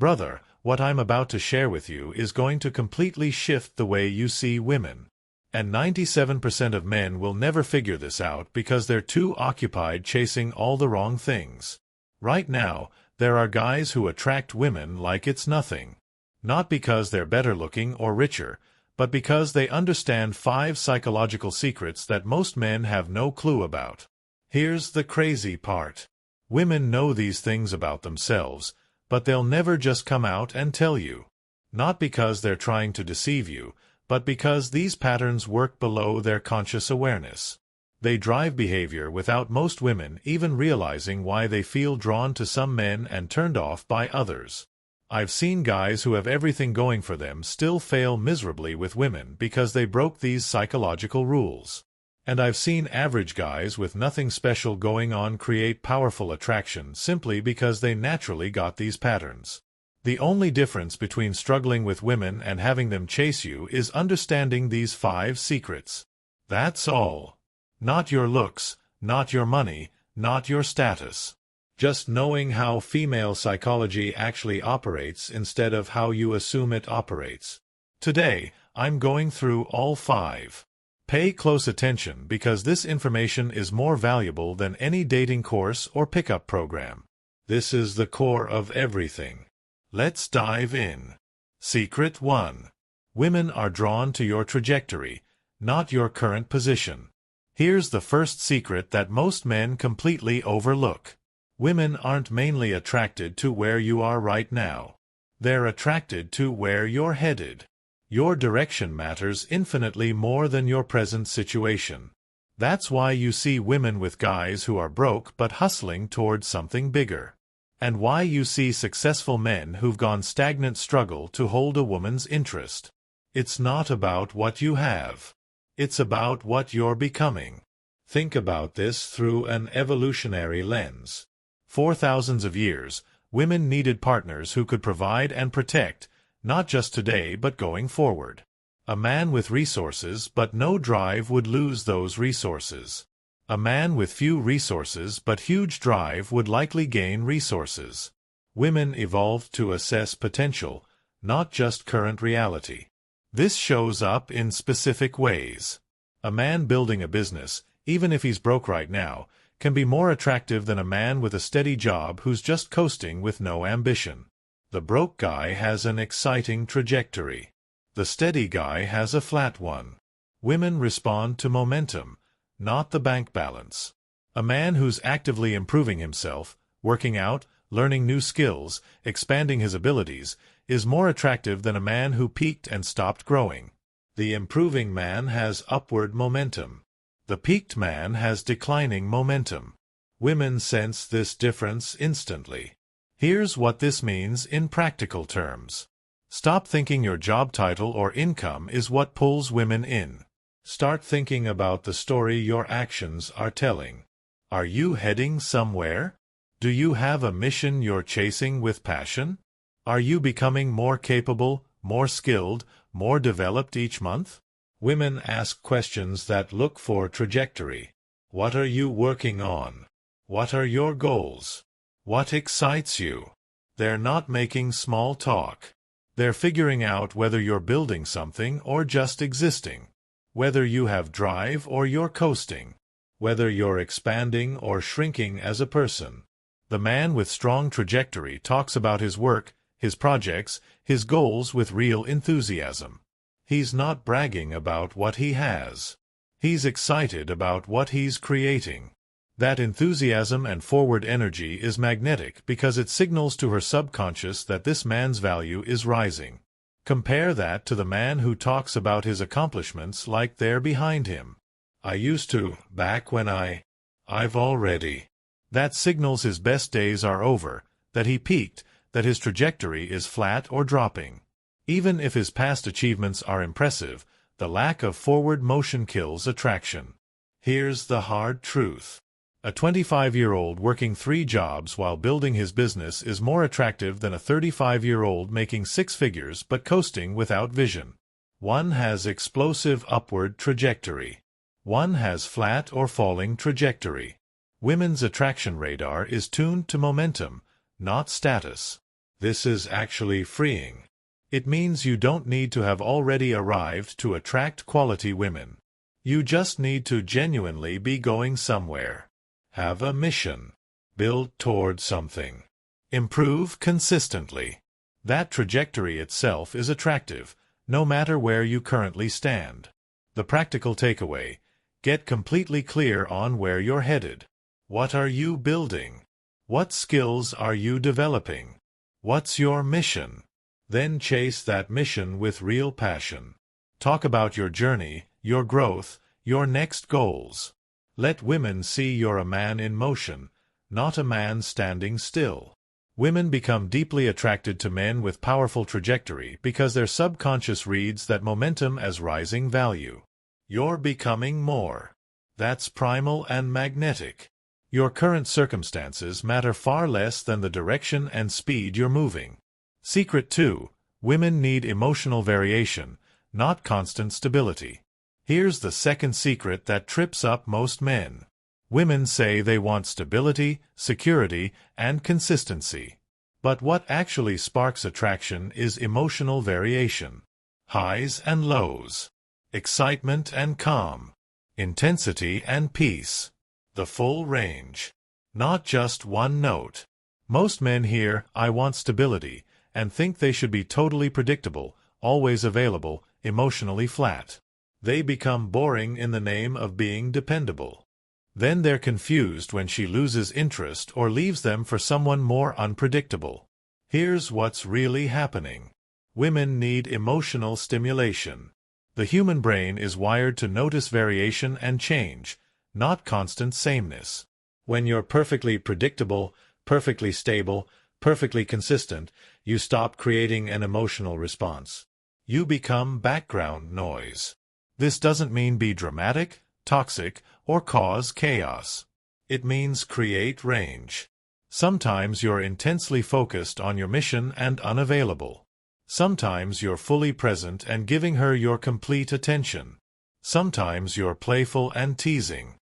Brother, what I'm about to share with you is going to completely shift the way you see women. And 97% of men will never figure this out because they're too occupied chasing all the wrong things. Right now, there are guys who attract women like it's nothing. Not because they're better looking or richer, but because they understand 5 psychological secrets that most men have no clue about. Here's the crazy part. Women know these things about themselves, but they'll never just come out and tell you. Not because they're trying to deceive you, but because these patterns work below their conscious awareness. They drive behavior without most women even realizing why they feel drawn to some men and turned off by others. I've seen guys who have everything going for them still fail miserably with women because they broke these psychological rules. And I've seen average guys with nothing special going on create powerful attraction simply because they naturally got these patterns. The only difference between struggling with women and having them chase you is understanding these 5 secrets. That's all. Not your looks, not your money, not your status. Just knowing how female psychology actually operates instead of how you assume it operates. Today, I'm going through all 5. Pay close attention because this information is more valuable than any dating course or pickup program. This is the core of everything. Let's dive in. Secret 1. Women are drawn to your trajectory, not your current position. Here's the first secret that most men completely overlook. Women aren't mainly attracted to where you are right now. They're attracted to where you're headed. Your direction matters infinitely more than your present situation. That's why you see women with guys who are broke but hustling towards something bigger. And why you see successful men who've gone stagnant struggle to hold a woman's interest. It's not about what you have. It's about what you're becoming. Think about this through an evolutionary lens. For thousands of years, women needed partners who could provide and protect, not just today but going forward. A man with resources but no drive would lose those resources. A man with few resources but huge drive would likely gain resources. Women evolved to assess potential, not just current reality. This shows up in specific ways. A man building a business, even if he's broke right now, can be more attractive than a man with a steady job who's just coasting with no ambition. The broke guy has an exciting trajectory. The steady guy has a flat one. Women respond to momentum, not the bank balance. A man who's actively improving himself, working out, learning new skills, expanding his abilities, is more attractive than a man who peaked and stopped growing. The improving man has upward momentum. The peaked man has declining momentum. Women sense this difference instantly. Here's what this means in practical terms. Stop thinking your job title or income is what pulls women in. Start thinking about the story your actions are telling. Are you heading somewhere? Do you have a mission you're chasing with passion? Are you becoming more capable, more skilled, more developed each month? Women ask questions that look for trajectory. What are you working on? What are your goals? What excites you? They're not making small talk. They're figuring out whether you're building something or just existing. Whether you have drive or you're coasting. Whether you're expanding or shrinking as a person. The man with strong trajectory talks about his work, his projects, his goals with real enthusiasm. He's not bragging about what he has. He's excited about what he's creating. That enthusiasm and forward energy is magnetic because it signals to her subconscious that this man's value is rising. Compare that to the man who talks about his accomplishments like they're behind him. I used to, back when I've already. That signals his best days are over, that he peaked, that his trajectory is flat or dropping. Even if his past achievements are impressive, the lack of forward motion kills attraction. Here's the hard truth. A 25-year-old working 3 jobs while building his business is more attractive than a 35-year-old making 6 figures but coasting without vision. One has explosive upward trajectory. One has flat or falling trajectory. Women's attraction radar is tuned to momentum, not status. This is actually freeing. It means you don't need to have already arrived to attract quality women. You just need to genuinely be going somewhere. Have a mission. Build toward something. Improve consistently. That trajectory itself is attractive, no matter where you currently stand. The practical takeaway: get completely clear on where you're headed. What are you building? What skills are you developing? What's your mission? Then chase that mission with real passion. Talk about your journey, your growth, your next goals. Let women see you're a man in motion, not a man standing still. Women become deeply attracted to men with powerful trajectory because their subconscious reads that momentum as rising value. You're becoming more. That's primal and magnetic. Your current circumstances matter far less than the direction and speed you're moving. Secret 2. Women need emotional variation, not constant stability. Here's the second secret that trips up most men. Women say they want stability, security, and consistency. But what actually sparks attraction is emotional variation. Highs and lows. Excitement and calm. Intensity and peace. The full range. Not just one note. Most men hear, "I want stability," and think they should be totally predictable, always available, emotionally flat. They become boring in the name of being dependable. Then they're confused when she loses interest or leaves them for someone more unpredictable. Here's what's really happening. Women need emotional stimulation. The human brain is wired to notice variation and change, not constant sameness. When you're perfectly predictable, perfectly stable, perfectly consistent, you stop creating an emotional response. You become background noise. This doesn't mean be dramatic, toxic, or cause chaos. It means create range. Sometimes you're intensely focused on your mission and unavailable. Sometimes you're fully present and giving her your complete attention. Sometimes you're playful and teasing.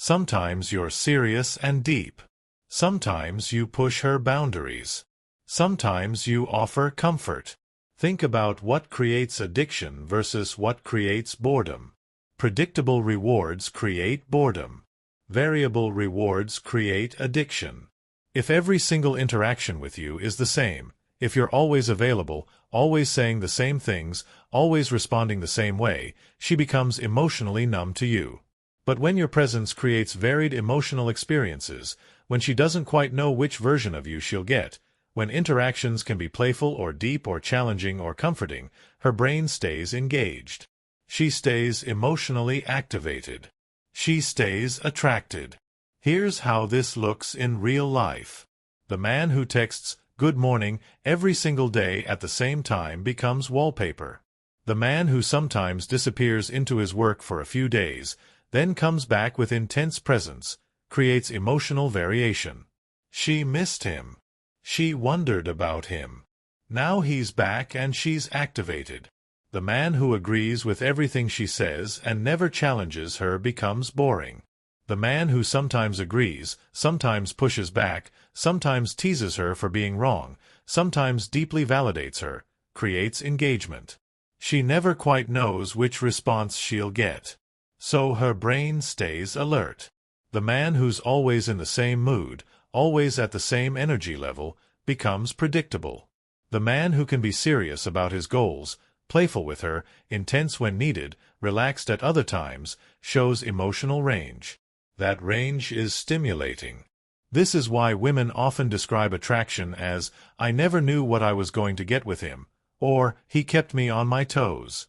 Sometimes you're serious and deep. Sometimes you push her boundaries. Sometimes you offer comfort. Think about what creates addiction versus what creates boredom. Predictable rewards create boredom. Variable rewards create addiction. If every single interaction with you is the same, if you're always available, always saying the same things, always responding the same way, she becomes emotionally numb to you. But when your presence creates varied emotional experiences, when she doesn't quite know which version of you she'll get, when interactions can be playful or deep or challenging or comforting, her brain stays engaged. She stays emotionally activated. She stays attracted. Here's how this looks in real life. The man who texts "Good morning" every single day at the same time becomes wallpaper. The man who sometimes disappears into his work for a few days, then comes back with intense presence, creates emotional variation. She missed him. She wondered about him. Now he's back and she's activated. The man who agrees with everything she says and never challenges her becomes boring. The man who sometimes agrees, sometimes pushes back, sometimes teases her for being wrong, sometimes deeply validates her, creates engagement. She never quite knows which response she'll get. So her brain stays alert. The man who's always in the same mood, always at the same energy level, becomes predictable. The man who can be serious about his goals, playful with her, intense when needed, relaxed at other times, shows emotional range. That range is stimulating. This is why women often describe attraction as, "I never knew what I was going to get with him," or "he kept me on my toes."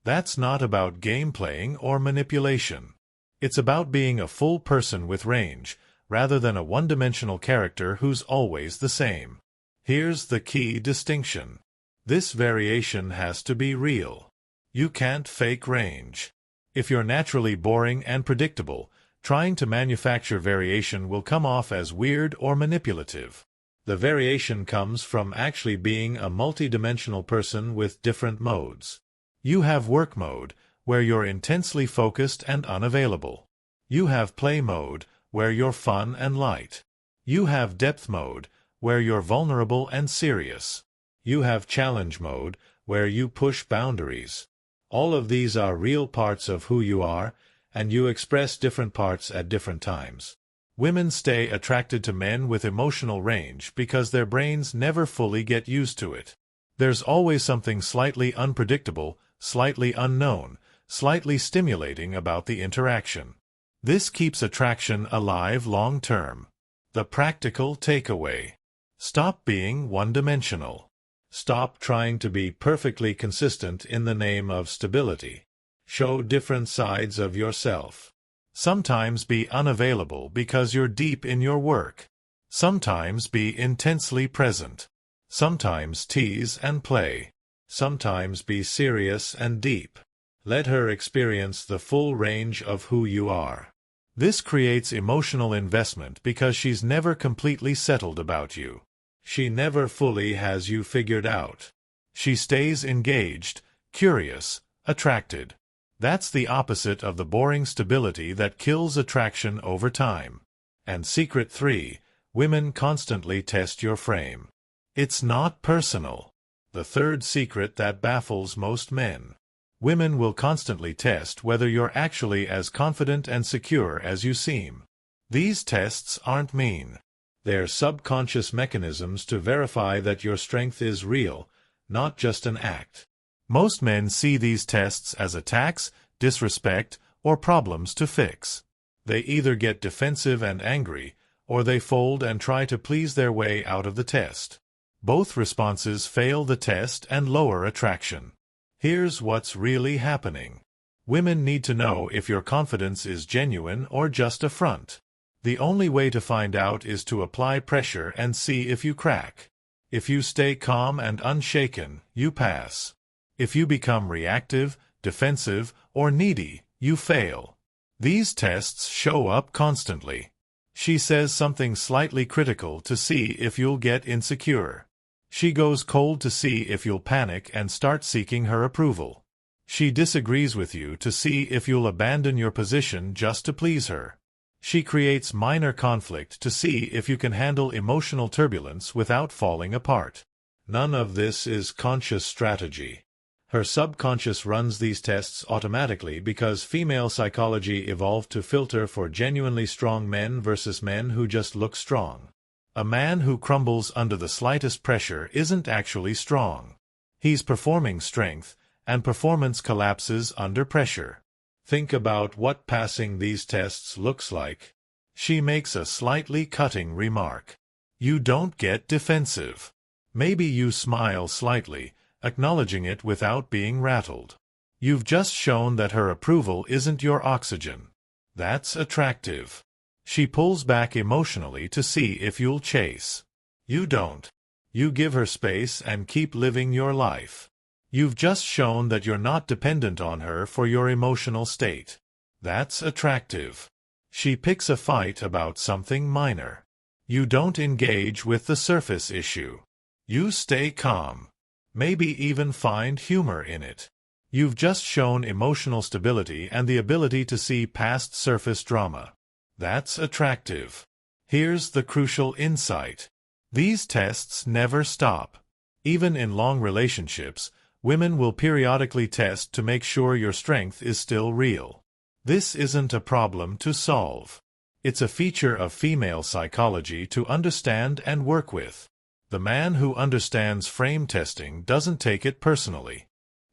That's not about game playing or manipulation. It's about being a full person with range, rather than a one-dimensional character who's always the same. Here's the key distinction. This variation has to be real. You can't fake range. If you're naturally boring and predictable, trying to manufacture variation will come off as weird or manipulative. The variation comes from actually being a multi-dimensional person with different modes. You have work mode, where you're intensely focused and unavailable. You have play mode, where you're fun and light. You have depth mode, where you're vulnerable and serious. You have challenge mode, where you push boundaries. All of these are real parts of who you are, and you express different parts at different times. Women stay attracted to men with emotional range because their brains never fully get used to it. There's always something slightly unpredictable, slightly unknown, slightly stimulating about the interaction. This keeps attraction alive long-term. The practical takeaway: stop being one-dimensional. Stop trying to be perfectly consistent in the name of stability. Show different sides of yourself. Sometimes be unavailable because you're deep in your work. Sometimes be intensely present. Sometimes tease and play. Sometimes be serious and deep. Let her experience the full range of who you are. This creates emotional investment because she's never completely settled about you. She never fully has you figured out. She stays engaged, curious, attracted. That's the opposite of the boring stability that kills attraction over time. And secret 3, women constantly test your frame. It's not personal. The third secret that baffles most men. Women will constantly test whether you're actually as confident and secure as you seem. These tests aren't mean. They're subconscious mechanisms to verify that your strength is real, not just an act. Most men see these tests as attacks, disrespect, or problems to fix. They either get defensive and angry, or they fold and try to please their way out of the test. Both responses fail the test and lower attraction. Here's what's really happening. Women need to know if your confidence is genuine or just a front. The only way to find out is to apply pressure and see if you crack. If you stay calm and unshaken, you pass. If you become reactive, defensive, or needy, you fail. These tests show up constantly. She says something slightly critical to see if you'll get insecure. She goes cold to see if you'll panic and start seeking her approval. She disagrees with you to see if you'll abandon your position just to please her. She creates minor conflict to see if you can handle emotional turbulence without falling apart. None of this is conscious strategy. Her subconscious runs these tests automatically because female psychology evolved to filter for genuinely strong men versus men who just look strong. A man who crumbles under the slightest pressure isn't actually strong. He's performing strength, and performance collapses under pressure. Think about what passing these tests looks like. She makes a slightly cutting remark. You don't get defensive. Maybe you smile slightly, acknowledging it without being rattled. You've just shown that her approval isn't your oxygen. That's attractive. She pulls back emotionally to see if you'll chase. You don't. You give her space and keep living your life. You've just shown that you're not dependent on her for your emotional state. That's attractive. She picks a fight about something minor. You don't engage with the surface issue. You stay calm. Maybe even find humor in it. You've just shown emotional stability and the ability to see past surface drama. That's attractive. Here's the crucial insight. These tests never stop. Even in long relationships, women will periodically test to make sure your strength is still real. This isn't a problem to solve. It's a feature of female psychology to understand and work with. The man who understands frame testing doesn't take it personally.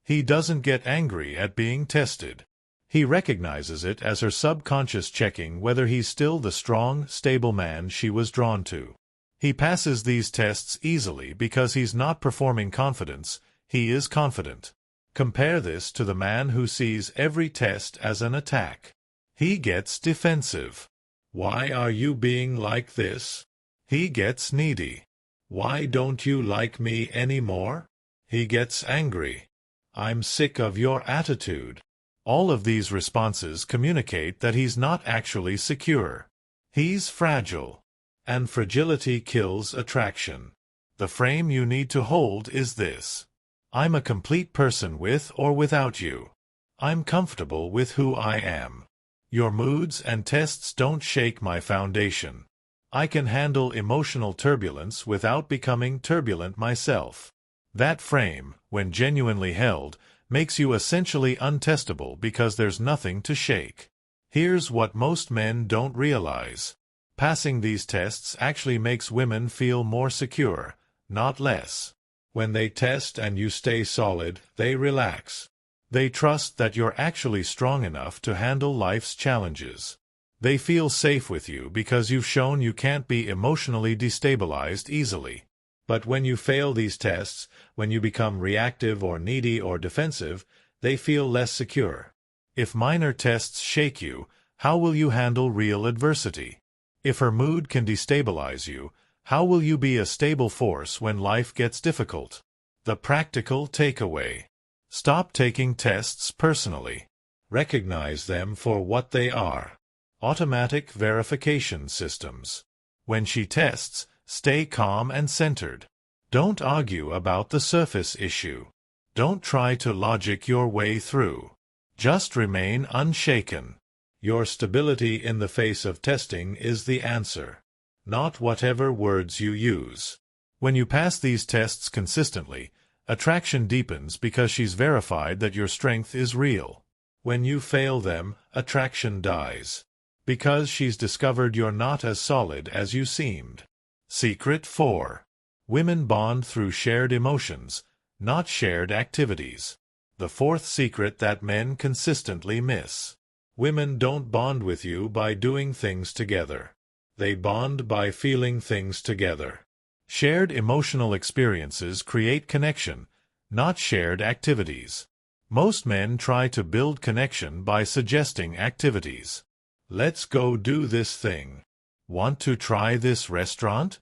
He doesn't get angry at being tested. He recognizes it as her subconscious checking whether he's still the strong, stable man she was drawn to. He passes these tests easily because he's not performing confidence, he is confident. Compare this to the man who sees every test as an attack. He gets defensive. Why are you being like this? He gets needy. Why don't you like me anymore? He gets angry. I'm sick of your attitude. All of these responses communicate that he's not actually secure. He's fragile. And fragility kills attraction. The frame you need to hold is this. I'm a complete person with or without you. I'm comfortable with who I am. Your moods and tests don't shake my foundation. I can handle emotional turbulence without becoming turbulent myself. That frame, when genuinely held, makes you essentially untestable because there's nothing to shake. Here's what most men don't realize. Passing these tests actually makes women feel more secure, not less. When they test and you stay solid, they relax. They trust that you're actually strong enough to handle life's challenges. They feel safe with you because you've shown you can't be emotionally destabilized easily. But when you fail these tests, when you become reactive or needy or defensive, they feel less secure. If minor tests shake you, how will you handle real adversity? If her mood can destabilize you, how will you be a stable force when life gets difficult? The practical takeaway. Stop taking tests personally. Recognize them for what they are. Automatic verification systems. When she tests, stay calm and centered. Don't argue about the surface issue. Don't try to logic your way through. Just remain unshaken. Your stability in the face of testing is the answer, not whatever words you use. When you pass these tests consistently, attraction deepens because she's verified that your strength is real. When you fail them, attraction dies, because she's discovered you're not as solid as you seemed. Secret 4. Women bond through shared emotions, not shared activities. The fourth secret that men consistently miss. Women don't bond with you by doing things together. They bond by feeling things together. Shared emotional experiences create connection, not shared activities. Most men try to build connection by suggesting activities. Let's go do this thing. Want to try this restaurant?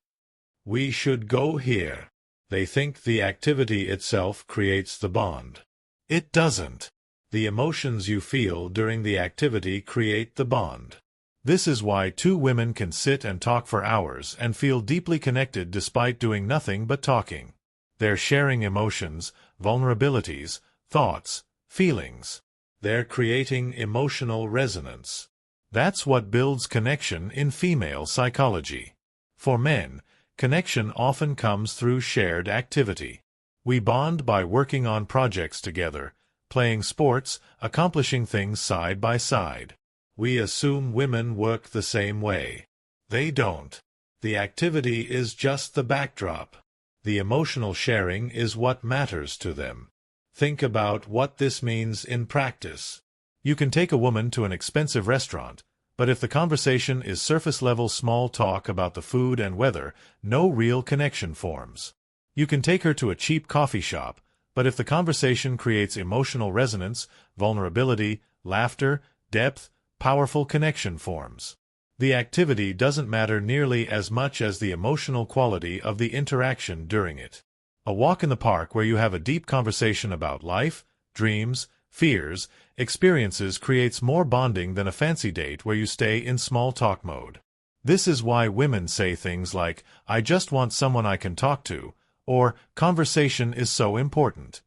We should go here. They think the activity itself creates the bond. It doesn't. The emotions you feel during the activity create the bond. This is why two women can sit and talk for hours and feel deeply connected despite doing nothing but talking. They're sharing emotions, vulnerabilities, thoughts, feelings. They're creating emotional resonance. That's what builds connection in female psychology. For men, connection often comes through shared activity. We bond by working on projects together, playing sports, accomplishing things side by side. We assume women work the same way. They don't. The activity is just the backdrop. The emotional sharing is what matters to them. Think about what this means in practice. You can take a woman to an expensive restaurant, but if the conversation is surface-level small talk about the food and weather, no real connection forms. You can take her to a cheap coffee shop, but if the conversation creates emotional resonance, vulnerability, laughter, depth, powerful connection forms. The activity doesn't matter nearly as much as the emotional quality of the interaction during it. A walk in the park where you have a deep conversation about life, dreams, fears, experiences creates more bonding than a fancy date where you stay in small talk mode. This is why women say things like, "I just want someone I can talk to," or "conversation is so important."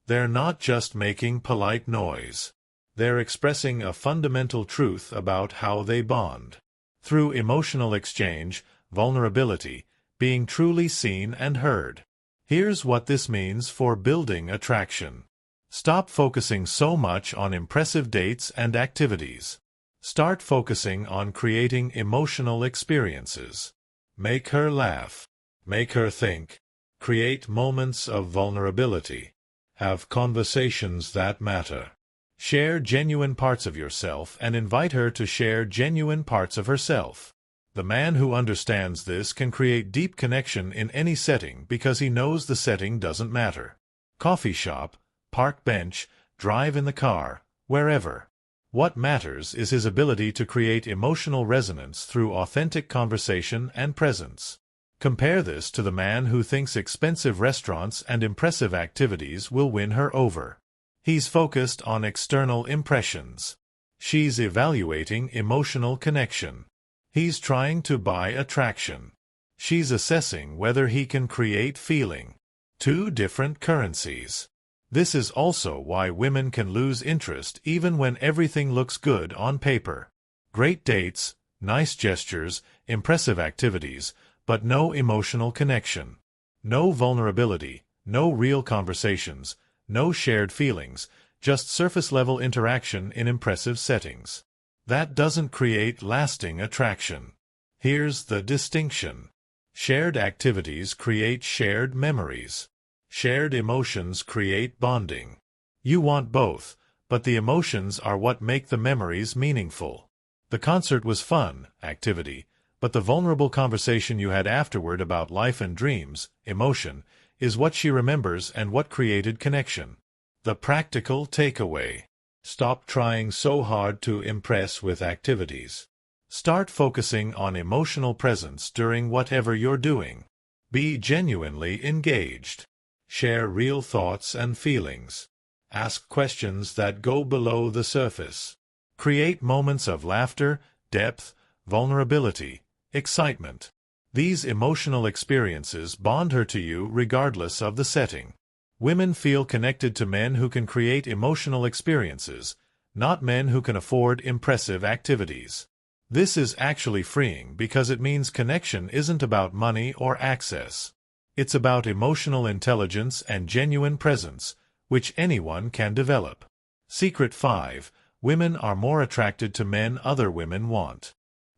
They're not just making polite noise. They're expressing a fundamental truth about how they bond. Through emotional exchange, vulnerability, being truly seen and heard. Here's what this means for building attraction. Stop focusing so much on impressive dates and activities. Start focusing on creating emotional experiences. Make her laugh. Make her think. Create moments of vulnerability. Have conversations that matter. Share genuine parts of yourself and invite her to share genuine parts of herself. The man who understands this can create deep connection in any setting because he knows the setting doesn't matter. Coffee shop, park bench, drive in the car, wherever. What matters is his ability to create emotional resonance through authentic conversation and presence. Compare this to the man who thinks expensive restaurants and impressive activities will win her over. He's focused on external impressions. She's evaluating emotional connection. He's trying to buy attraction. She's assessing whether he can create feeling. Two different currencies. This is also why women can lose interest even when everything looks good on paper. Great dates, nice gestures, impressive activities, but no emotional connection. No vulnerability, no real conversations, no shared feelings, just surface-level interaction in impressive settings. That doesn't create lasting attraction. Here's the distinction. Shared activities create shared memories. Shared emotions create bonding. You want both, but the emotions are what make the memories meaningful. The concert was fun, activity, but the vulnerable conversation you had afterward about life and dreams, emotion, is what she remembers and what created connection. The practical takeaway. Stop trying so hard to impress with activities. Start focusing on emotional presence during whatever you're doing. Be genuinely engaged. Share real thoughts and feelings. Ask questions that go below the surface. Create moments of laughter, depth, vulnerability, excitement. These emotional experiences bond her to you regardless of the setting. Women feel connected to men who can create emotional experiences, not men who can afford impressive activities. This is actually freeing because it means connection isn't about money or access. It's about emotional intelligence and genuine presence, which anyone can develop. Secret 5. Women are more attracted to men other women want.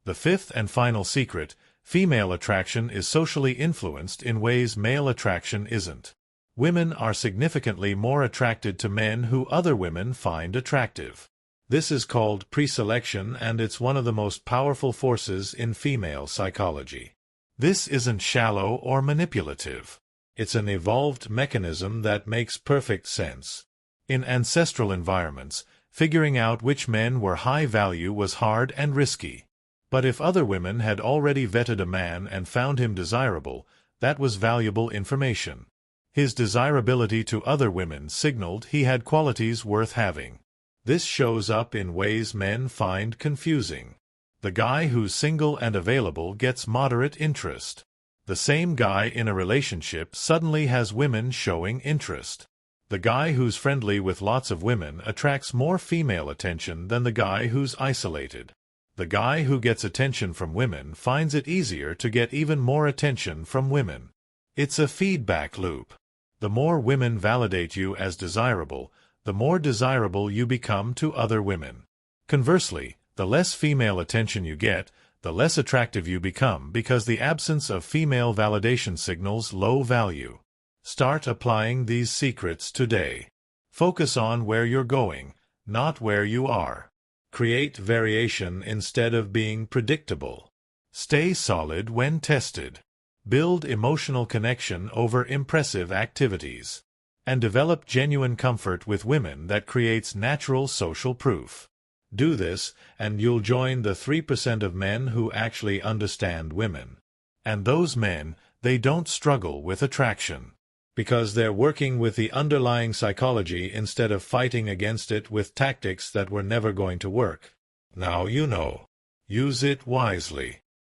The fifth and final secret, female attraction is socially influenced in ways male attraction isn't. Women are significantly more attracted to men who other women find attractive. This is called preselection, and it's one of the most powerful forces in female psychology. This isn't shallow or manipulative. It's an evolved mechanism that makes perfect sense. In ancestral environments, figuring out which men were high value was hard and risky. But if other women had already vetted a man and found him desirable, that was valuable information. His desirability to other women signaled he had qualities worth having. This shows up in ways men find confusing. The guy who's single and available gets moderate interest. The same guy in a relationship suddenly has women showing interest. The guy who's friendly with lots of women attracts more female attention than the guy who's isolated. The guy who gets attention from women finds it easier to get even more attention from women. It's a feedback loop. The more women validate you as desirable, the more desirable you become to other women. Conversely, the less female attention you get, the less attractive you become because the absence of female validation signals low value. Start applying these secrets today. Focus on where you're going, not where you are. Create variation instead of being predictable. Stay solid when tested. Build emotional connection over impressive activities. And develop genuine comfort with women that creates natural social proof. Do this, and you'll join the 3% of men who actually understand women. And those men, they don't struggle with attraction. Because they're working with the underlying psychology instead of fighting against it with tactics that were never going to work. Now you know. Use it wisely.